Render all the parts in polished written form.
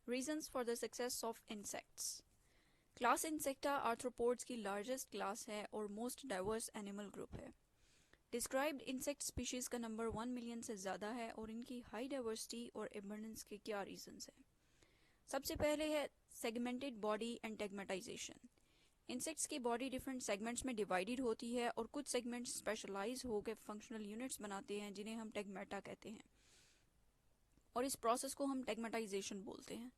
Reasons for the success of insects. Class insecta arthropods की largest class है और most diverse animal group है। Described insect species का number 1 million से ज़्यादा है और इनकी हाई डाइवर्सिटी और एबंडेंस के क्या रीजंस हैं। सबसे पहले है सेगमेंटेड बॉडी एंड टेगमेटाइजेशन। इंसेक्ट्स की बॉडी डिफरेंट सेगमेंट्स में डिवाइडेड होती है और कुछ सेगमेंट्स स्पेशलाइज होकर फंक्शनल यूनिट्स बनाते हैं जिन्हें हम टेगमेटा कहते हैं, और इस प्रोसेस को हम टेगमेटाइजेशन बोलते हैं।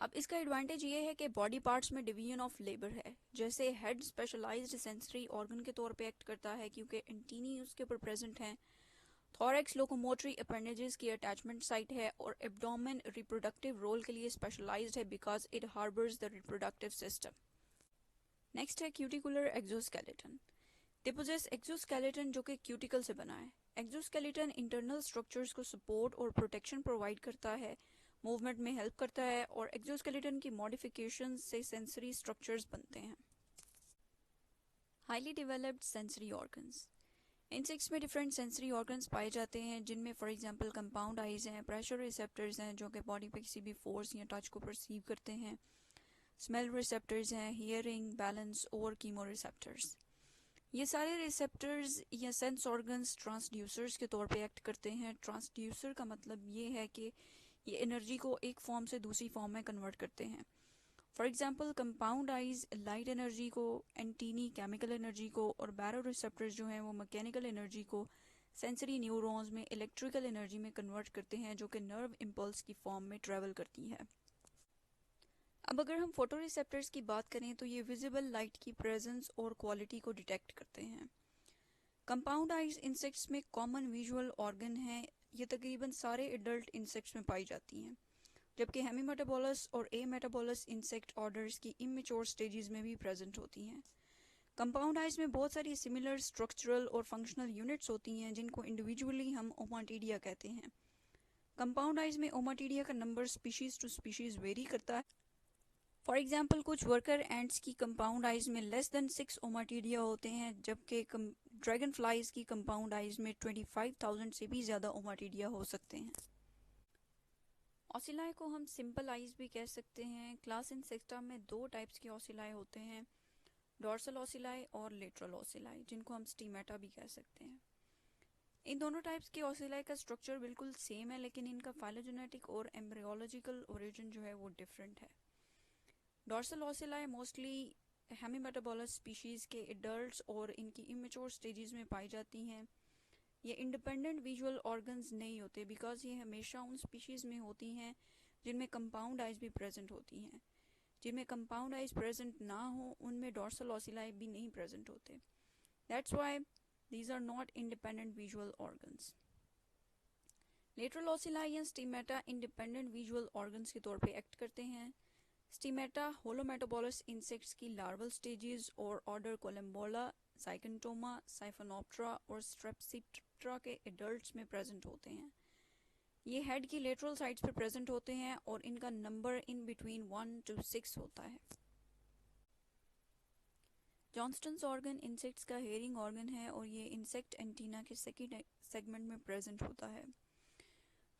अब इसका एडवांटेज ये है कि बॉडी पार्ट्स में डिवीजन ऑफ लेबर है। जैसे हेड स्पेशलाइज्ड सेंसरी ऑर्गन के तौर पे एक्ट करता है क्योंकि एंटीनी उसके ऊपर प्रेजेंट हैं। थोरैक्स लोकोमोटरी अपेंडेजेस की अटैचमेंट साइट है और एब्डोमेन रिप्रोडक्टिव रोल के लिए स्पेशलाइज्ड है because it harbours the reproductive system. Next है cuticular exoskeleton. They possess exoskeleton जो कि क्यूटिकल से बना है। एक्सोस्केलेटन इंटरनल स्ट्रक्चर्स को सपोर्ट और प्रोटेक्शन प्रोवाइड करता है, मूवमेंट में हेल्प करता है और एक्सोस्केलेटन की मॉडिफिकेशन से सेंसरी स्ट्रक्चर्स बनते हैं। Highly developed sensory organs. Insects में डिफरेंट सेंसरी ऑर्गन्स पाए जाते हैं जिनमें फॉर एग्जांपल कंपाउंड आइज हैं, प्रेशर रिसेप्टर्स हैं जो कि बॉडी पे किसी भी फोर्स या टच को परसीव करते हैं, स्मेल रिसेप्टर्स हैं, हियरिंग, बैलेंस और कीमो रिसेप्टर्स। ये सारे रिसेप्टर्स या सेंस ऑर्गन्स ट्रांसड्यूसर्स के तौर पे एक्ट करते हैं। ट्रांसड्यूसर का मतलब ये है कि ये एनर्जी को एक फॉर्म से दूसरी फॉर्म में कन्वर्ट करते हैं। For example compound eyes light energy को, एंटीनी केमिकल एनर्जी को और बैरो रिसेप्टर्स जो हैं वो मैकेनिकल एनर्जी को सेंसरी न्यूरॉन्स में इलेक्ट्रिकल एनर्जी में कन्वर्ट करते हैं जो कि नर्व इम्पल्स की फॉर्म में ट्रेवल करती है। अब अगर हम फोटो रिसेप्टर्स की बात करें तो ये विजिबल लाइट की प्रेजेंस और क्वालिटी को डिटेक्ट करते हैं। कंपाउंड आइज इंसेक्ट्स में कॉमन विजुअल ऑर्गन है। ये तकरीबन सारे एडल्ट इंसेक्ट्स में पाई जाती हैं, जबकि हेमीमेटाबोलस और ए मेटाबोलस इंसेक्ट ऑर्डर्स की इमेच्योर स्टेजेस में भी प्रेजेंट होती हैं। कंपाउंड आइज में बहुत सारी सिमिलर स्ट्रक्चरल और फंक्शनल यूनिट्स होती हैं जिनको इंडिविजुअली हम ओमाटीडिया कहते हैं। कंपाउंड आइज में ओमाटीडिया का number species to species vary करता है। फॉर एग्जाम्पल कुछ वर्कर एंड्स की कंपाउंड आइज में लेस देन 6 ओमाटीडिया होते हैं, जबकि ड्रैगन फ्लाइज की कंपाउंड आइज में 25,000 से भी ज़्यादा ओमाटीडिया हो सकते हैं। ऑसिलाई को हम सिंपल आइज भी कह सकते हैं। क्लास इंसेक्टा में दो टाइप्स के ऑसिलाई होते हैं, डॉर्सल ऑसिलाई और लेटरल ऑसिलाई, जिनको हम स्टीमेटा भी कह सकते हैं। इन दोनों टाइप्स के ऑसिलाई का स्ट्रक्चर बिल्कुल सेम है, लेकिन इनका फाइलोजेनेटिक और एम्ब्रियोलॉजिकल ओरिजिन जो है वो डिफरेंट है। डॉर्सल ऑसिलाई मोस्टली हेमीमेटाबोलस स्पीशीज़ के एडल्ट्स और इनकी इमेच्योर स्टेजेस में पाई जाती हैं। ये इंडिपेंडेंट विजुअल ऑर्गन्स नहीं होते बिकॉज ये हमेशा उन स्पीशीज़ में होती हैं जिनमें कंपाउंड आइज भी प्रेजेंट होती हैं। जिनमें कंपाउंड आइज प्रेजेंट ना हो उनमें डॉर्सल ऑसिलाई भी नहीं प्रेजेंट होते। That's why these are not independent visual organs. Lateral ocelli या स्टीमेटा इंडिपेंडेंट विजुअल ऑर्गन्स के तौर पे एक्ट करते हैं। स्टीमेटा होलोमेटाबोलस इंसेक्ट्स की लार्वल स्टेजेस और ऑर्डर कोलम्बोला, साइकेंटोमा, साइफोनोप्टेरा और स्ट्रेप्सिप्टेरा के एडल्ट्स में प्रेजेंट होते हैं। ये हेड की लेटरल साइड्स पर प्रेजेंट होते हैं और इनका नंबर इन बिटवीन 1 to 6 होता है। जॉन्स्टन्स ऑर्गन इंसेक्ट्स का हेयरिंग ऑर्गन है और ये इंसेक्ट एंटीना के सेकेंड सेगमेंट में प्रेजेंट होता है।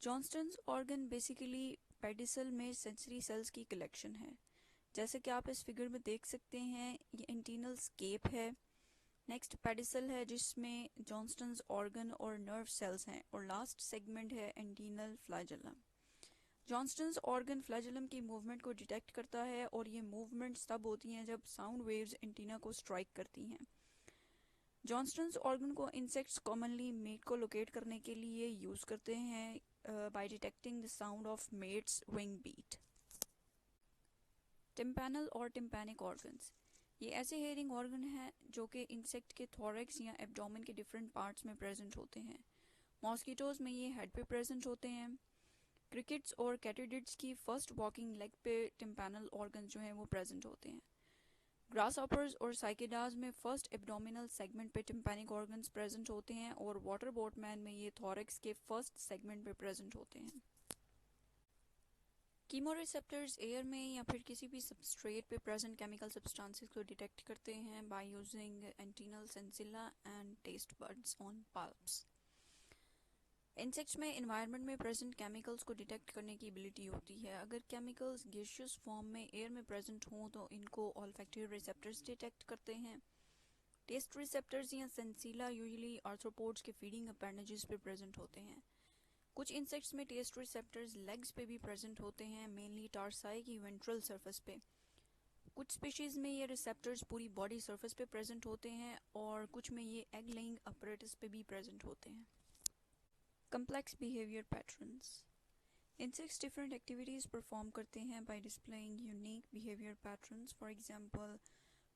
जॉन्स्टन्स ऑर्गन बेसिकली पेडिसल में सेंसरी सेल्स की कलेक्शन है। जैसे कि आप इस फिगर में देख सकते हैं, ये एंटीनल स्केप है, नेक्स्ट पेडिसल है जिसमें जॉन्स्टन्स ऑर्गन और नर्व सेल्स हैं, और लास्ट सेगमेंट है antennal flagellum. Johnston's organ flagellum की मूवमेंट को डिटेक्ट करता है और ये मूवमेंट्स तब होती हैं जब साउंड वेव्स एंटीना को स्ट्राइक करती हैं। जॉन्स्टन्स ऑर्गन को इंसेक्ट्स कॉमनली मेट को लोकेट करने के लिए यूज़ करते हैं by detecting the sound of mate's wing beat. Tympanal और टिम्पैनिक ऑर्गन्स, ये ऐसे हेयरिंग ऑर्गन हैं जो कि इंसेक्ट के थोरैक्स या एब्डोमेन के डिफरेंट पार्ट्स में प्रेजेंट होते हैं। मॉस्किटोज में ये हेड पे प्रेजेंट होते हैं। क्रिकेट्स और कैटिडिड्स की फर्स्ट वॉकिंग लेग पे टिम्पैनल ऑर्गन जो हैं वो प्रेजेंट होते हैं। ग्रास हॉपर्स और साइकेडाज में फर्स्ट एब्डोमिनल सेगमेंट पे टिम्पैनिक ऑर्गन्स प्रेजेंट होते हैं और वाटर बोटमैन में ये थोरैक्स के फर्स्ट सेगमेंट पे प्रेजेंट होते हैं। कीमोरिसेप्टर्स एयर में या फिर किसी भी सबस्ट्रेट पे प्रेजेंट केमिकल सब्सटेंसेस को डिटेक्ट करते हैं by using antennal sensilla and taste buds on palps. Insects में इन्वायरमेंट में प्रेजेंट केमिकल्स को डिटेक्ट करने की एबिलिटी होती है। अगर केमिकल्स गैसियस फॉर्म में एयर में प्रेजेंट हों तो इनको ऑल्फैक्टरी रिसेप्टर्स डिटेक्ट करते हैं। टेस्ट रिसेप्टर्स या सेंसिला यूजुअली आर्थ्रोपोड्स के फीडिंग अपेंडेजेस पे प्रेजेंट होते हैं। कुछ इंसेक्ट्स में टेस्ट रिसेप्टर्स लेग्स पे भी प्रेजेंट होते हैं, मेनली टार्साई की वेंट्रल सरफेस पे। कुछ स्पीशीज़ में ये रिसेप्टर्स पूरी बॉडी सरफेस पे प्रेजेंट होते हैं और कुछ में ये एग लेइंग अपरेटस पे भी प्रेजेंट होते हैं। Complex behavior patterns. Insects different activities perform करते हैं by displaying unique behavior patterns. For example,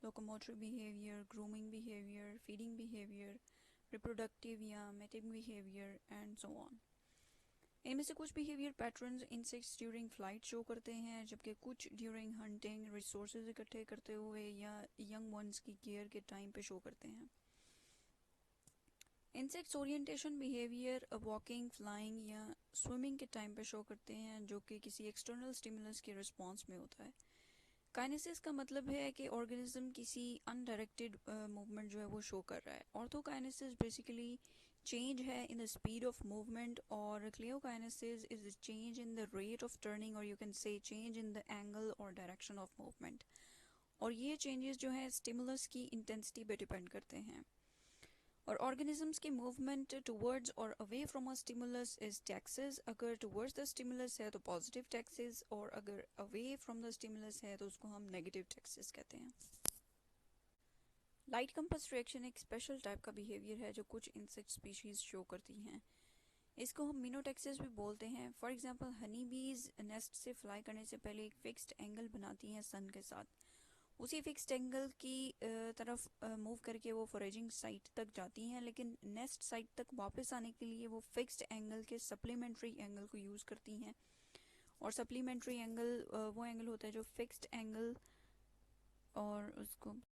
locomotor behavior, grooming behavior, feeding behavior, reproductive या mating behavior and so on. इनमें से कुछ behavior patterns insects during flight show करते हैं, जबकि कुछ during hunting, resources इकट्ठे करते हुए या young ones की care के टाइम पे show करते हैं। Insects orientation behaviour walking, flying या स्विमिंग के टाइम पे शो करते हैं, जो कि किसी एक्सटर्नल स्टिमुलस के रिस्पॉन्स में होता है। काइनेसिस का मतलब है कि ऑर्गेनिज्म किसी अनडायरेक्टेड मूवमेंट जो है वो शो कर रहा है। ऑर्थोकाइनेसिस बेसिकली चेंज है in the speed of movement और klinokinesis is change in the rate of turning और you can say change in the angle और डायरेक्शन ऑफ मूवमेंट। और ये चेंजेस जो है स्टिमुलस की इंटेंसिटी पे डिपेंड करते हैं। और ऑर्गेनिजम्स की मूवमेंट टुवर्ड्स और away from a stimulus is taxes. अगर टुवर्ड्स द स्टिमुलस है तो पॉजिटिव टैक्सेस और अगर अवे फ्रॉम द स्टिमुलस है तो उसको हम नेगेटिव टैक्सेस कहते हैं। लाइट कंपस रिएक्शन एक स्पेशल टाइप का बिहेवियर है जो कुछ इंसेक्ट स्पीशीज शो करती हैं। इसको हम मीनोटैक्सेस भी बोलते हैं। फॉर एग्जांपल हनी बीज नेस्ट से फ्लाई करने से पहले एक फिक्स्ड एंगल बनाती हैं सन के साथ। उसी फिक्स्ड एंगल की तरफ मूव करके वो फॉरेजिंग साइट तक जाती हैं, लेकिन नेस्ट साइट तक वापस आने के लिए वो फिक्स्ड एंगल के सप्लीमेंट्री एंगल को यूज़ करती हैं। और सप्लीमेंट्री एंगल वो एंगल होता है जो फिक्स्ड एंगल और उसको